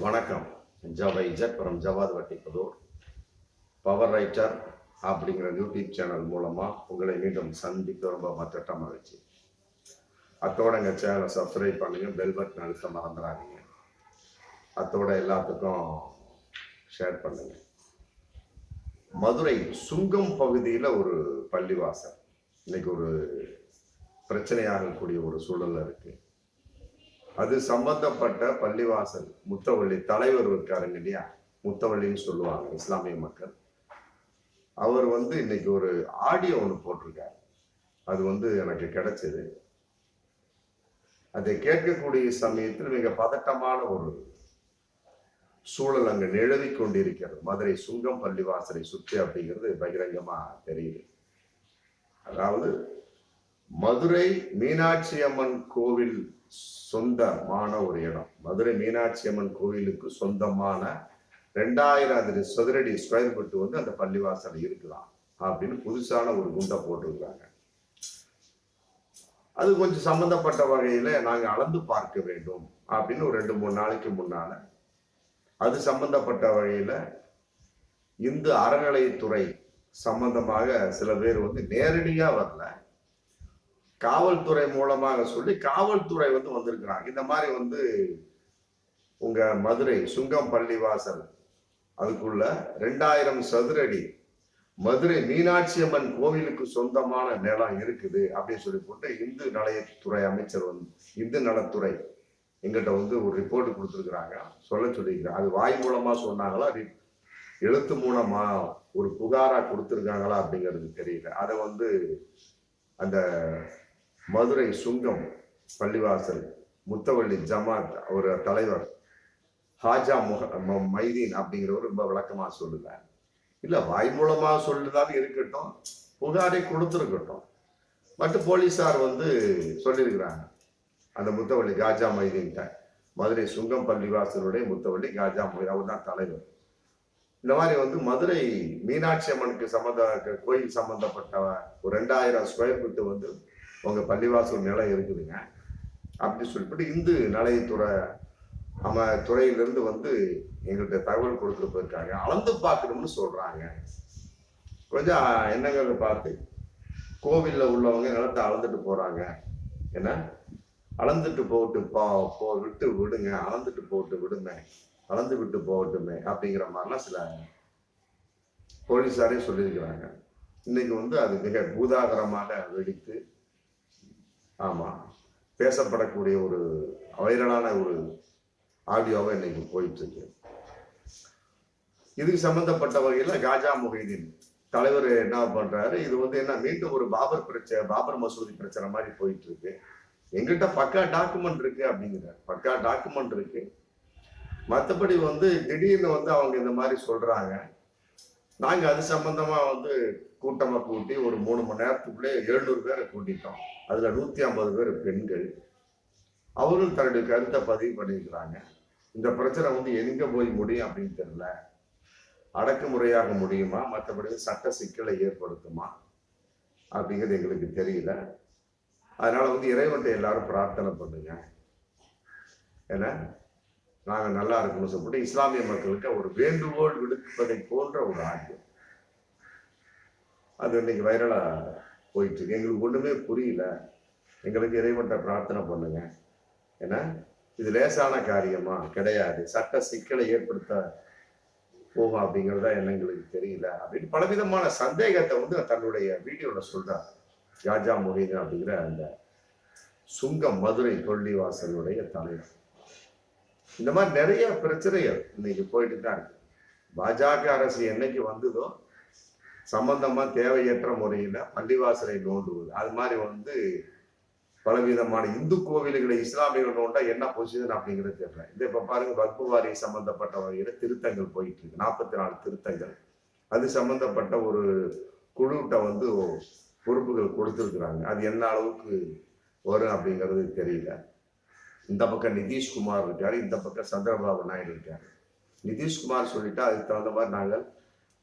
வணக்கம். ஜவை இஜட் from Javadhu Vattiputhur. Power Writer அப்படிங்கிற யூடியூப் சேனல் மூலமாக உங்களை மீண்டும் சந்திக்க ரொம்ப மற்ற மகிழ்ச்சி. அத்தோட எங்கள் சேனலை சப்ஸ்கிரைப் பண்ணுங்க, பெல் பட்டன் அழுத்த மறந்துடாதீங்க. அத்தோட எல்லாத்துக்கும் ஷேர் பண்ணுங்க. மதுரை சுங்கம் பகுதியில் ஒரு பள்ளிவாசல் இன்னைக்கு ஒரு பிரச்சனையாகக்கூடிய ஒரு சூழல்ல இருக்கு. அது சம்பந்தப்பட்ட பள்ளிவாசல் முத்தவள்ளி தலைவர் இருக்காருங்க இல்லையா, முத்தவள்ளின்னு சொல்லுவாங்க இஸ்லாமிய மக்கள். அவர் இன்னைக்கு ஒரு ஆடியோ ஒன்று போட்டிருக்காரு. அது எனக்கு கிடைச்சது. அதை கேட்கக்கூடிய சமயத்தில் மிக பதட்டமான ஒரு சூழல் அங்கு நிலவி கொண்டிருக்கிறது. மதுரை சுங்கம் பள்ளிவாசலை சுற்றி அப்படிங்கிறது பகிரங்கமா தெரியுது. அதாவது மதுரை மீனாட்சி அம்மன் கோவில் சொந்தமான ஒரு இடம். மதுரை மீனாட்சி அம்மன் கோவிலுக்கு சொந்தமான 2000 சதுரடி ஸ்கொயர் ஃபீட் அந்த பள்ளிவாசல் இருக்கலாம் அப்படின்னு புதுசான ஒரு குண்டை போட்டிருக்காங்க. அது கொஞ்சம் சம்பந்தப்பட்ட வகையில நாங்க அளந்து பார்க்க வேண்டும் அப்படின்னு ஒரு 2-3 நாளைக்கு முன்னால அது சம்பந்தப்பட்ட வகையில இந்து அறநிலையத்துறை சம்பந்தமாக சில பேர் நேரடியா வரல, காவல்துறை மூலமாக சொல்லி காவல்துறை வந்திருக்கிறாங்க. இந்த மாதிரி உங்க மதுரை சுங்கம் பள்ளிவாசல் அதுக்குள்ள 2000 சதுரடி மதுரை மீனாட்சி அம்மன் கோவிலுக்கு சொந்தமான நிலம் இருக்குது அப்படின்னு சொல்லி போட்டு இந்து நலத்துறை அமைச்சர் இந்து நலத்துறை எங்கிட்ட ஒரு ரிப்போர்ட் கொடுத்துருக்குறாங்க, சொல்ல சொல்லியிருக்கிறாங்க. அது வாய் மூலமா சொன்னாங்களா, எழுத்து மூலமா ஒரு புகாரா கொடுத்துருக்காங்களா அப்படிங்கிறது தெரியல. அதை அந்த மதுரை சுங்கம் பள்ளிவாசல் முத்தவள்ளி ஜமாத் ஒரு தலைவர் ஹாஜா மைதீன் அப்படிங்கிறவர் ரொம்ப விளக்கமா சொல்லுங்க. இல்ல வாய் மூலமா சொல்லுதான் இருக்கட்டும், புகாரை கொடுத்துருக்கட்டும், மட்டும் போலீஸார் சொல்லியிருக்கிறாங்க. அந்த முத்தவள்ளி காஜா மைதீன்ட்ட மதுரை சுங்கம் பள்ளிவாசலுடைய முத்தவள்ளி காஜா மைதீன் அவர் தான் தலைவர். இந்த மாதிரி மதுரை மீனாட்சி அம்மனுக்கு கோயில் சம்பந்தப்பட்ட ஒரு 2000 ஸ்கொயர் ஃபீட் உங்க பள்ளிவாசல் நிலம் இருக்குதுங்க அப்படின்னு சொல்லிட்டு இந்து நலத்துறை துறையிலிருந்து எங்கள்கிட்ட தகவல் கொடுத்துட்டு போயிருக்காங்க. அளந்து பார்க்கணும்னு சொல்றாங்க. கொஞ்சம் என்னங்கிறத பார்த்து கோவில்ல உள்ளவங்க நிலத்தை அளந்துட்டு போறாங்க. என்ன அளந்துட்டு விட்டு விடுங்க, அளந்துட்டு போட்டு விடுமே, அளந்து விட்டு போகட்டுமே அப்படிங்கிற மாதிரிலாம் சில போலீஸாரே சொல்லியிருக்கிறாங்க. இன்னைக்கு அது மிக பூதாகரமாக வெடித்து ஆமா பேசப்படக்கூடிய ஒரு வைரலான ஒரு ஆடியோவை இன்னைக்கு போயிட்டு இருக்கு. இதுக்கு சம்பந்தப்பட்ட வகையில காஜா மைதீன் தலைவர் என்ன பண்றாரு, இது என்ன மீண்டும் ஒரு பாபர் மசூதி பிரச்சனை மாதிரி போயிட்டு இருக்கு. எங்கிட்ட பக்கா டாக்குமெண்ட் இருக்கு அப்படிங்கிறார். பக்கா டாக்குமெண்ட் இருக்கு. மற்றபடி திடீர்னு அவங்க இந்த மாதிரி சொல்றாங்க. நாங்க அது சம்பந்தமா கூட்டமா கூட்டி ஒரு 3 மணி நேரத்துக்குள்ளே 700 பேரை கூட்டிட்டோம். அதுல 150 பேர் பெண்கள். அவரும் தன்னுடைய கருத்தை பதிவு பண்ணியிருக்கிறாங்க. இந்த பிரச்சனை எங்க போய் முடியும் அப்படின்னு தெரியல. அடக்குமுறையாக முடியுமா, மற்றபடி சட்ட சிக்கலை ஏற்படுத்துமா அப்படிங்கிறது எங்களுக்கு தெரியல. அதனால இறைவன்ட்ட எல்லாரும் பிரார்த்தனை பண்ணுங்க. ஏன்னா நாங்க நல்லா இருக்கணும்னு சொல்லிட்டு இஸ்லாமிய மக்களுக்கு ஒரு வேண்டுகோள் விடுப்பதை போன்ற ஒரு ஆடியோ அது இன்னைக்கு வைரலா போயிட்டு இருக்கு. எங்களுக்கு ஒண்ணுமே புரியல. எங்களுக்கு இறைவன்ட்ட பிரார்த்தனை பண்ணுங்க. ஏன்னா இது லேசான காரியமா கிடையாது, சட்ட சிக்கலை ஏற்படுத்த போகும் அப்படிங்கிறதா எங்களுக்கு தெரியல அப்படின்னு பலவிதமான சந்தேகத்தை தன்னுடைய வீடியோல சொல்றார் காஜா மைதீன் அப்படிங்கிற அந்த சுங்கம் மதுரை பள்ளிவாசலுடைய தலைவர். இந்த மாதிரி நிறைய பிரச்சனைகள் இன்னைக்கு போயிட்டு தான் இருக்கு. பாஜக அரசு என்னைக்கு வந்ததோ சம்பந்தமா தேவையற்ற முறையில பள்ளிவாசலை நோண்டுவது, அது மாதிரி பலவிதமான இந்து கோவில்களை இஸ்லாமியர்கள் நோண்டா என்ன பொசிஷன் அப்படிங்கிறது தெரியல. இப்ப பாருங்க, வக்பு வாரி சம்பந்தப்பட்ட வகையில திருத்தங்கள் போயிட்டு இருக்கு, 44 திருத்தங்கள். அது சம்பந்தப்பட்ட ஒரு குழுட்ட பொறுப்புகள் கொடுத்துருக்குறாங்க. அது என்ன அளவுக்கு வரும் அப்படிங்கிறது தெரியல. இந்த பக்கம் நிதிஷ்குமார் இருக்காரு, இந்த பக்கம் சந்திரபாபு நாயுடு இருக்காரு. நிதிஷ்குமார் சொல்லிட்டா அதுக்கு தகுந்த மாதிரி நாங்கள்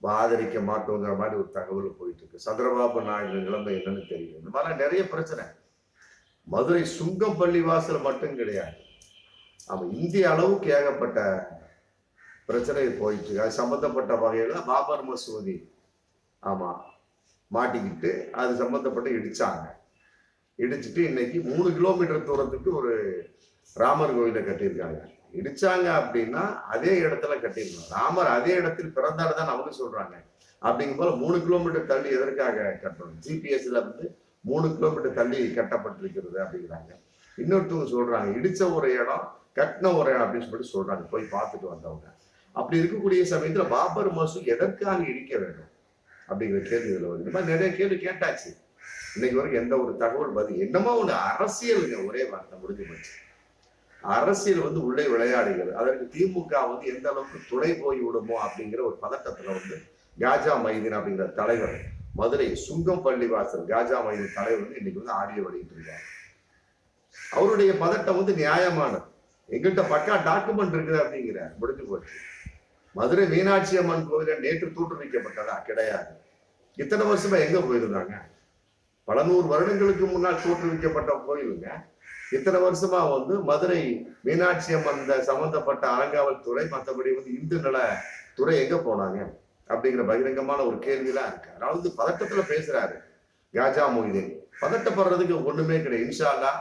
ஆதரிக்க மாட்டோங்கிற மாதிரி ஒரு தகவல் போயிட்டு இருக்கு. சந்திரபாபு நாயுடு நிலைமை என்னன்னு தெரியல. இந்த மாதிரி நிறைய பிரச்சனை. மதுரை சுங்கம் பள்ளிவாசல் மட்டும் கிடையாது, இந்திய அளவுக்கு ஏகப்பட்ட பிரச்சனை போயிட்டு இருக்கு. அது சம்பந்தப்பட்ட வகையில பாபர் மசூதி ஆமா மாட்டிக்கிட்டு அது சம்பந்தப்பட்டு இடிச்சாங்க. இடிச்சுட்டு இன்னைக்கு 3 கிலோமீட்டர் தூரத்துக்கு ஒரு ராமர் கோயிலை கட்டியிருக்காங்க. இடிச்சாங்க அப்படின்னா அதே இடத்துல கட்டியிருக்கணும். ராமர் அதே இடத்தில் பிறந்தாரு தான் அவங்க சொல்றாங்க. அப்படிங்கும் போல 3 கிலோமீட்டர் தள்ளி எதற்காக கட்டணும்? ஜிபிஎஸ்ல வந்து 3 கிலோமீட்டர் தள்ளி கட்டப்பட்டிருக்கிறது அப்படிங்கிறாங்க. இன்னொருத்தவங்க சொல்றாங்க இடிச்ச ஒரு இடம் கட்டின ஒரு இடம் அப்படின்னு சொல்லிட்டு சொல்றாங்க, போய் பார்த்துட்டு வந்தவங்க. அப்படி இருக்கக்கூடிய சமயத்துல பாபர் மசூதி எதற்காக இடிக்க வேண்டும் அப்படிங்கிற கேள்வி இதுல வருது. இந்த மாதிரி நிறைய கேள்வி கேட்டாச்சு. இன்னைக்கு வரைக்கும் எந்த ஒரு தகவல் பதில் என்னமோ ஒண்ணு அரசியலுங்க, ஒரே வார்த்தை முடிஞ்சு போச்சு. அரசியல் வந்து உள்ளே விளையாடுகிறது. அதற்கு திமுக வந்து எந்த அளவுக்கு துணை போய் விடுமோ அப்படிங்கிற ஒரு பதட்டத்துல வந்து காஜா மைதீன் அப்படிங்கிற தலைவர், மதுரை சுங்கம் பள்ளிவாசல் காஜா மைதீன் தலைவர் வந்து இன்னைக்கு வந்து ஆடியோ வெளியிட்டு இருக்காரு. அவருடைய பதட்டம் வந்து நியாயமானது. எங்கிட்ட பக்கா டாக்குமெண்ட் இருக்குது அப்படிங்கிற முடிஞ்சு போச்சு. மதுரை மீனாட்சி அம்மன் கோவில நேற்று தோற்றுவிக்கப்பட்டதா? கிடையாது. இத்தனை வருஷமா எங்க போயிருந்தாங்க? பல 100 வருடங்களுக்கு முன்னால் தோற்றுவிக்கப்பட்ட கோயிலுங்க. இத்தனை வருஷமா வந்து மதுரை மீனாட்சி அம்மன் சம்பந்தப்பட்ட அறங்காவல் துறை, மற்றபடி வந்து இந்து நல துறை எங்க போனாங்க அப்படிங்கிற பகிரங்கமான ஒரு கேள்விலாம் இருக்கு. அதாவது பதட்டத்துல பேசுறாரு காஜா மொய்தீன். பதட்டப்படுறதுக்கு ஒண்ணுமே கிடையாது. இன்ஷா அல்லாஹ்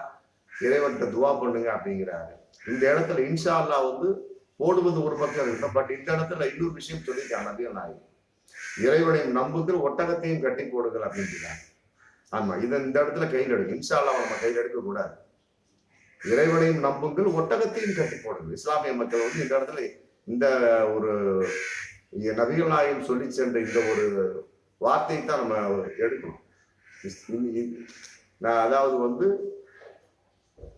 இறைவன்கிட்ட துவா பண்ணுங்க அப்படிங்கிறாரு. இந்த இடத்துல இன்ஷா அல்லாஹ் வந்து போடுவது ஒரு பக்கம் இருக்கட்டும், பட் இந்த இடத்துல இன்னொரு விஷயம் சொல்லியிருக்காங்க நபிகள் நாயகம், இறைவனையும் நம்புங்கள் ஒட்டகத்தையும் கட்டி போடுங்கள் அப்படின்னு. ஆமா, இதை இந்த இடத்துல கையில் எடுக்கும். இன்ஷா அல்லாஹ் நம்ம கையில் எடுக்க கூடாது. இறைவனையும் நம்புங்கள் ஒட்டகத்தையும் கட்டி போடுங்கள். இஸ்லாமிய மக்கள் வந்து இந்த இடத்துல இந்த ஒரு நபிகள் நாயகம் சொல்லி சென்ற இந்த ஒரு வார்த்தையை தான் நம்ம எடுக்கணும். அதாவது வந்து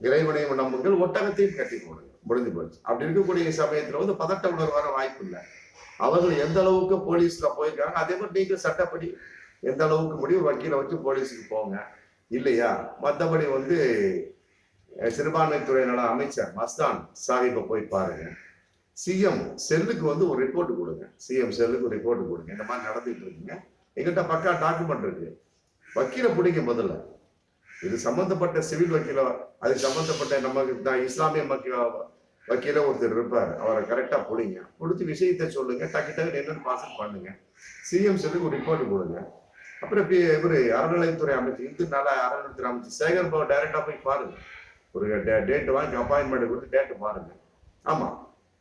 இறைவனையும் நம்புங்கள் ஒட்டகத்தையும் கட்டி போடுங்க, முடிஞ்சு போச்சு. அப்படி இருக்கக்கூடிய சமயத்துல வந்து பதட்ட உணர்வு வர வாய்ப்பு இல்லை. அவர்கள் எந்த அளவுக்கு போலீஸ்ல போயிருக்காங்க, அதே மாதிரி நீங்க சட்டப்படி எந்த அளவுக்கு முடியும் வக்கீல வச்சு போலீஸுக்கு போங்க இல்லையா. மற்றபடி வந்து சிறுபான்மைத்துறை நல அமைச்சர் மஸ்தான் சாஹிப்பை போய் பாருங்க. சிஎம் செல்லுக்கு வந்து ஒரு ரிப்போர்ட் கொடுங்க. சிஎம் செல்லுக்கு ஒரு ரிப்போர்ட் கொடுங்க. இந்த மாதிரி நடந்துட்டு இருக்குங்க, எங்கிட்ட பக்கா டாக்குமெண்ட் இருக்கு. வக்கீல பிடிக்க முதல்ல. இது சம்பந்தப்பட்ட சிவில் வக்கீல, அது சம்பந்தப்பட்ட நமக்கு இஸ்லாமிய வக்கீல ஒருத்தர் இருப்பார், அவரை கரெக்டா பிடிங்க. பிடிச்சி விஷயத்தை சொல்லுங்க, டக்கு டக்கு என்னன்னு பாசல் பண்ணுங்க. சிஎம் செல்லுக்கு ஒரு ரிப்போர்ட் கொடுங்க. அப்புறம் இவரு அறநிலையத்துறை அமைச்சர், இந்து நல அறநிலையத்துறை அமைச்சர் சேகர் பாபு டைரக்டா போய் பாருங்க. ஒரு டேட் வாங்கி அப்பாயின்மெண்ட் கொடுத்து டேட்டு பாருங்க. ஆமா,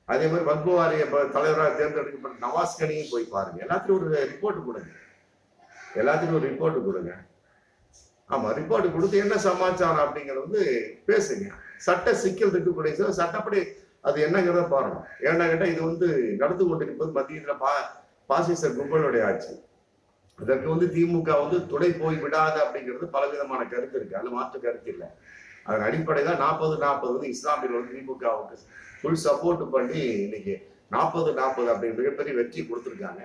அதே மாதிரி வக்பு வாரிய தலைவராக தேர்ந்தெடுக்கப்பட்ட நவாஸ் கனியும் போய் பாருங்க. எல்லாத்துக்கும் ஒரு ரிப்போர்ட் கொடுங்க. எல்லாத்துக்கும் ஒரு ரிப்போர்ட் கொடுங்க. ஆமா, ரிப்போர்ட் கொடுத்து என்ன சமாச்சாரம் அப்படிங்கறது வந்து பேசுங்க. சட்ட சிக்கல் இருக்கக்கூடிய சட்டப்படி அது என்னங்கிறத பாருங்க. ஏன்னா கேட்டா இது வந்து நடந்து கொண்டிருப்பது மத்தியத்துல பாசிச கும்பலுடைய ஆட்சி. அதற்கு வந்து திமுக வந்து துணை போய் விடாது அப்படிங்கிறது பலவிதமான கருத்து இருக்கு. அது மாற்று கருத்து இல்லை. அதன் அடிப்படையில 40-40 வந்து இஸ்லாமியர்கள் வந்து திமுகவுக்கு ஃபுல் சப்போர்ட் பண்ணி இன்னைக்கு 40-40 அப்படிங்கிற மிகப்பெரிய வெற்றி கொடுத்துருக்காங்க.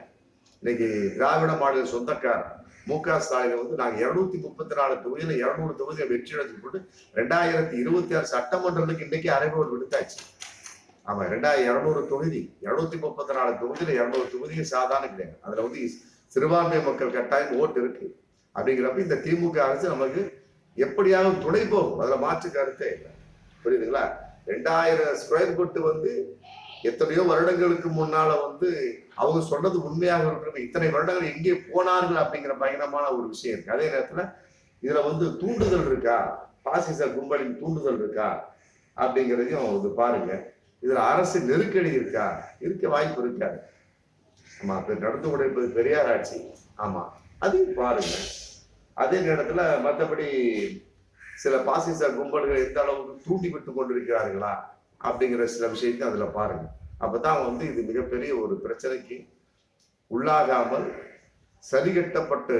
இன்னைக்கு திராவிட மாடல் சொந்தக்கார் மு.க. ஸ்டாலின் வந்து நாங்க 234 தொகுதியில 200 தொகுதியை வெற்றி அடைஞ்சு போட்டு 2026 சட்டமன்றத்துக்கு இன்னைக்கு அறைகோல் விடுத்தாச்சு. ஆமா, 200 தொகுதி 234 தொகுதியில 200 தொகுதிக்கு சாதாரண கிடையாது. அதுல வந்து சிறுபான்மை மக்கள் கட்டாயம் ஓட்டு இருக்கு. அப்படிங்கிறப்ப இந்த திமுக அரசு நமக்கு எப்படியாவது துணை போகும், அதுல மாற்று கருத்தே இல்லை. புரியுதுங்களா? 2000 ஸ்கொயர் ஃபுட் வந்து எத்தனையோ வருடங்களுக்கு முன்னால வந்து அவங்க சொன்னது உண்மையாக இருக்கிற இத்தனை வருடங்கள் எங்கே போனார்கள் அப்படிங்கிற பயங்கரமான ஒரு விஷயம் இருக்கு. அதே நேரத்துல இதுல வந்து தூண்டுதல் இருக்கா, பாசிச கும்பலின் தூண்டுதல் இருக்கா அப்படிங்கிறதையும் இது பாருங்க. இதுல அரசு நெருக்கடி இருக்கா? இருக்க வாய்ப்பு இருக்காது. ஆமா, நடந்து கொண்டிருப்பது பெரியார் ஆட்சி. ஆமா, அதையும் பாருங்க. அதே நேரத்துல மற்றபடி சில பாசிச கும்பல்கள் எந்த அளவுக்கு தூண்டி விட்டு கொண்டிருக்கிறார்களா அப்படிங்கிற சில விஷயத்தையும் அதுல பாருங்க. அப்பதான் வந்து இது மிகப்பெரிய ஒரு பிரச்சனைக்கு உள்ளாகாமல் சரிகட்டப்பட்டு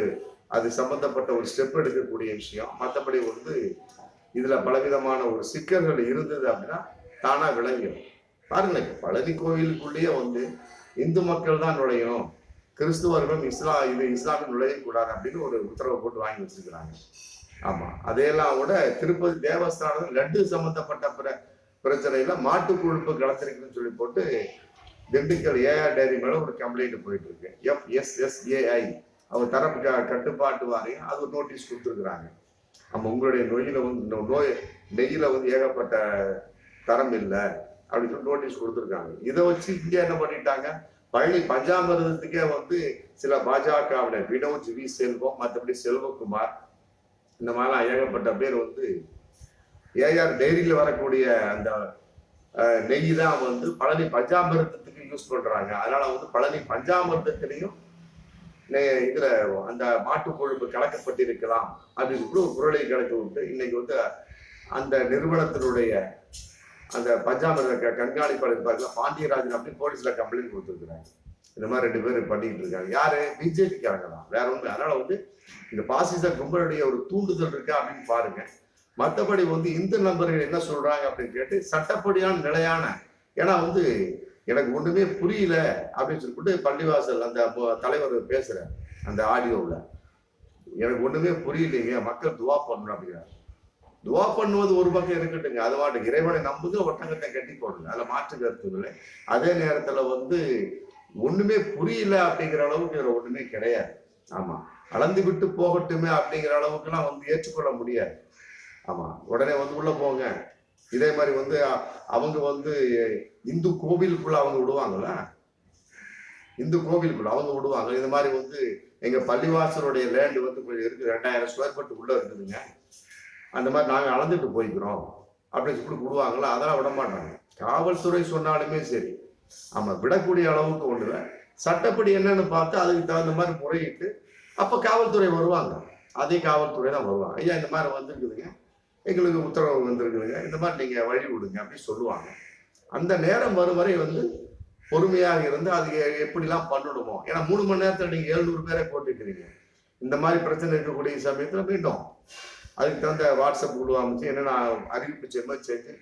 அது சம்பந்தப்பட்ட ஒரு ஸ்டெப் எடுக்கக்கூடிய விஷயம். மற்றபடி வந்து இதுல பலவிதமான ஒரு சிக்கல்கள் இருந்தது அப்படின்னா தானா விளங்கிடும். பாருங்க, பழனி கோயிலுக்குள்ளேயே வந்து இந்து மக்கள் தான் நுழையணும், கிறிஸ்துவர்களும் இஸ்லாமிய நுழையக்கூடாது அப்படின்னு ஒரு உத்தரவை போட்டு வாங்கி வச்சிருக்கிறாங்க. ஆமா, அதையெல்லாம் விட திருப்பதி தேவஸ்தானம் லட்டு சம்பந்தப்பட்ட பிரச்சனையில மாட்டு கொழுப்பு கலத்திருக்குன்னு சொல்லி போட்டு திண்டுக்கல் ஏஆர் டைரி மேல ஒரு கம்ப்ளைண்ட் போயிட்டு இருக்கு. FSSAI அவங்க தரப்பு கட்டுப்பாட்டு வாரியம் அது ஒரு நோட்டீஸ் கொடுத்துருக்குறாங்க. நம்ம உங்களுடைய நெய்யில வந்து ஏகப்பட்ட தரம் இல்லை அப்படின்னு சொல்லி நோட்டீஸ் கொடுத்துருக்காங்க. இதை வச்சு இங்க என்ன பண்ணிட்டாங்க, பழனி பஞ்சாமிர்தத்துக்கே வந்து சில பாஜகவினர் வினோத் வி செல்வம், மற்றபடி செல்வகுமார், இந்த மாதிரிலாம் ஏகப்பட்ட பேர் வந்து ஏஆர் டைரியில வரக்கூடிய அந்த நெய் தான் வந்து பழனி பஞ்சாமிர்தத்துக்கு யூஸ் பண்றாங்க. அதனால வந்து பழனி பஞ்சாமிர்தத்திலையும் இதுல அந்த மாட்டு கொழுப்பு கலக்கப்பட்டிருக்கலாம் அப்படின்னு கூட ஒரு குரலை கலக்க விட்டு இன்னைக்கு வந்து அந்த நிறுவனத்தினுடைய அந்த பஞ்சாமிர்த கண்காணிப்பாளர் இருப்பாங்க பாண்டியராஜன் அப்படின்னு போலீஸ்ல கம்ப்ளைண்ட் கொடுத்துருக்குறாங்க. இந்த மாதிரி 2 பேர் பண்ணிட்டு இருக்காங்க. யாரு? பிஜேபிக்காரங்க தான், வேற ஒண்ணு. அதனால வந்து இந்த பாசிச கும்பலுடைய ஒரு தூண்டுதல் இருக்கா அப்படின்னு பாருங்க. மற்றபடி வந்து இந்து நண்பர்கள் என்ன சொல்றாங்க அப்படின்னு கேட்டு சட்டப்படியான நிலையான, ஏன்னா வந்து எனக்கு ஒண்ணுமே புரியல அப்படின்னு சொல்லிட்டு பள்ளிவாசல் அந்த தலைவர் பேசுற அந்த ஆடியோவில் எனக்கு ஒண்ணுமே புரியலைங்க, மக்கள் துவா பண்ணணும் அப்படிங்கிறார். துவா பண்ணுவது ஒரு பக்கம் இருக்கட்டுங்க, அது வாட்டுக்கு இறைவனை நம்புங்க, ஒட்டகத்தை கட்டி போடுங்க, அதுல மாற்று கருத்து இல்லை. அதே நேரத்துல வந்து ஒண்ணுமே புரியல அப்படிங்கிற அளவுக்கு இதுல ஒண்ணுமே கிடையாது. ஆமா, அளந்து விட்டு போகட்டுமே அப்படிங்கிற அளவுக்கு எல்லாம் வந்து ஏற்றுக்கொள்ள முடியாது. ஆமா, உடனே வந்து உள்ள போங்க. இதே மாதிரி வந்து அவங்க வந்து இந்து கோவிலுக்குள்ள அவங்க விடுவாங்கல்ல, இந்து கோவிலுக்குள்ள அவங்க விடுவாங்க. இந்த மாதிரி வந்து எங்க பள்ளிவாசலுடைய லேண்ட் வந்து கொஞ்சம் இருக்கு, 2000 ஸ்கொயர் ஃபீட் உள்ள இருக்குதுங்க, அந்த மாதிரி நாங்க அளந்துட்டு போய்க்கிறோம் அப்படின்னு சொல்லி விடுவாங்களா, அதெல்லாம் விட மாட்டாங்க. காவல்துறை சொன்னாலுமே சரி, ஆமா, விடக்கூடிய அளவுக்கு ஒண்ணுல சட்டப்படி என்னன்னு பார்த்து அதுக்கு தகுந்த மாதிரி முறையிட்டு அப்ப காவல்துறை வருவாங்க. அதே காவல்துறை தான் வருவாங்க. ஐயா இந்த மாதிரி வந்திருக்குதுங்க, எங்களுக்கு உத்தரவு வந்திருக்குதுங்க, இந்த மாதிரி நீங்க வழி விடுங்க அப்படின்னு சொல்லுவாங்க. அந்த நேரம் வரும் வரை வந்து பொறுமையாக இருந்து அது எப்படிலாம் பண்ணணுமோ, ஏன்னா 3 மணி நேரத்துல நீங்க 700 பேரை போட்டுக்கிறீங்க. இந்த மாதிரி பிரச்சனை இருக்கக்கூடிய சமயத்துல மீண்டும் அதுக்கு தகுந்த வாட்ஸ்அப் குழு அமைச்சு என்னென்ன அறிவிப்பு செஞ்சு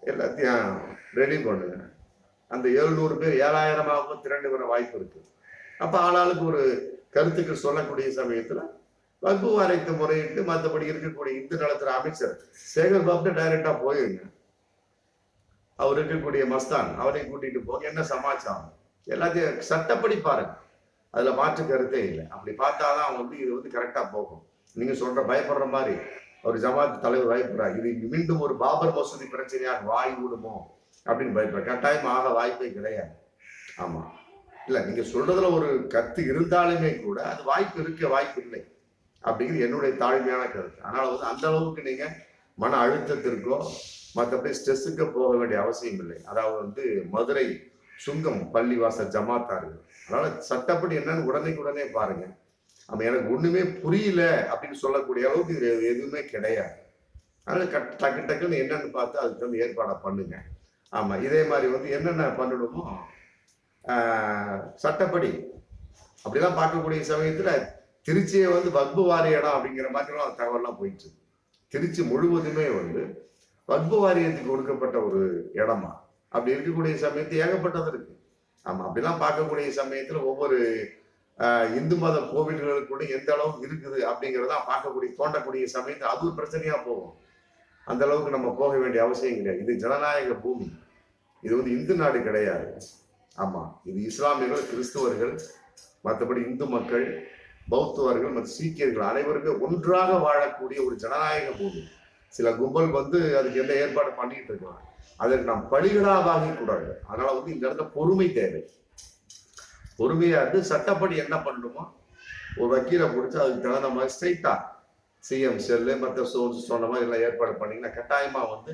எல்லாத்தையும் ரெடி பண்ணுங்க. அந்த 700 பேர் 7000 திரண்டு வர வாய்ப்பு இருக்கு. அப்ப ஆளாளுக்கு ஒரு கருத்துக்கு சொல்லக்கூடிய சமயத்துல வகுப்பு வாரியத்தை முறையிட்டு மற்றபடி இருக்கக்கூடிய இந்து நலத்துறை அமைச்சர் சேகர் பாபு டைரக்டா போயிருங்க. அவர் இருக்கக்கூடிய மஸ்தான் அவரையும் கூட்டிட்டு போக என்ன சமாச்சாரம் எல்லாத்தையும் சட்டப்படி பாருங்க, அதுல மாற்று கருத்தே இல்லை. அப்படி பார்த்தாதான் வந்து இது வந்து கரெக்டா போகும். நீங்க சொல்ற பயப்படுற மாதிரி ஒரு ஜமாத் தலைவர் பயப்படுறாரு, இது மீண்டும் ஒரு பாபர் மசூதி பிரச்சனையாக வாய் விடுமோ அப்படின்னு பயப்படுற. கட்டாயம் ஆக வாய்ப்பே கிடையாது. ஆமா, இல்ல நீங்க சொல்றதுல ஒரு கருத்து இருந்தாலுமே கூட அது வாய்ப்பு இல்லை அப்படிங்கிறது என்னுடைய தாழ்மையான கருத்து. அதனால வந்து அந்த அளவுக்கு நீங்க மன அழுத்தத்திற்கோ மற்றபடி ஸ்ட்ரெஸ்ஸுக்கு போக வேண்டிய அவசியம் இல்லை. அதாவது வந்து மதுரை சுங்கம் பள்ளிவாசல் ஜமாத்தார்கள், அதனால சட்டப்படி என்னன்னு உடனே பாருங்க. ஆமா, எனக்கு ஒண்ணுமே புரியல அப்படின்னு சொல்லக்கூடிய அளவுக்கு எதுவுமே கிடையாது. அதனால டக்குன்னு என்னன்னு பார்த்து அதுக்கு வந்து ஏற்பாடை பண்ணுங்க. ஆமா, இதே மாதிரி வந்து என்னென்ன பண்ணணுமோ சட்டப்படி அப்படிலாம் பார்க்கக்கூடிய சமயத்துல திருச்சியை வந்து வக்பு வாரிய இடம் அப்படிங்கிற மாதிரிலாம் தகவல்லாம் போயிட்டு இருக்கு. திருச்சி முழுவதுமே வந்து வக்பு வாரியத்துக்கு கொடுக்கப்பட்ட ஒரு இடமா அப்படி இருக்கக்கூடிய சமயத்து ஏகப்பட்டது இருக்கு. ஆமா, அப்படிலாம் பார்க்கக்கூடிய சமயத்துல ஒவ்வொரு இந்து மத கோவில்களுக்கு எந்த அளவுக்கு இருக்குது அப்படிங்கிறத தோண்டக்கூடிய சமயத்தில் அது ஒரு பிரச்சனையா போகும். அந்த அளவுக்கு நம்ம போக வேண்டிய அவசியம் கிடையாது. இது ஜனநாயக பூமி, இது வந்து இந்து நாடு கிடையாது. ஆமா, இது இஸ்லாமியர்கள், கிறிஸ்துவர்கள், மற்றபடி இந்து மக்கள், பௌத்தவர்கள் மற்றும் சீக்கியர்கள் அனைவருக்கும் ஒன்றாக வாழக்கூடிய ஒரு ஜனநாயக பூமி. சில கும்பல் வந்து அதுக்கு எந்த ஏற்பாடு பண்ணிட்டு இருக்கலாம், அதற்கு நாம் பலிகளாக கூடாது. அதனால வந்து இந்த இடத்துல பொறுமை தேவை. பொறுமையா இருந்து சட்டப்படி என்ன பண்ணணுமோ ஒரு வக்கீலை பிடிச்சி அதுக்கு தகுந்த மாதிரி ஸ்ட்ரைட்டா சிஎம் செல்லு மற்ற சொன்ன மாதிரி எல்லாம் ஏற்பாடு பண்ணீங்கன்னா கட்டாயமா வந்து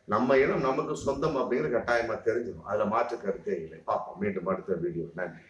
நம்ம இடம் நமக்கு சொந்தம் அப்படிங்கிறது கட்டாயமா தெரிஞ்சிடும். அதுல மாற்று கருத்தே இல்லை. பார்ப்போம் மீண்டும் அடுத்த வீடியோ. நன்றி.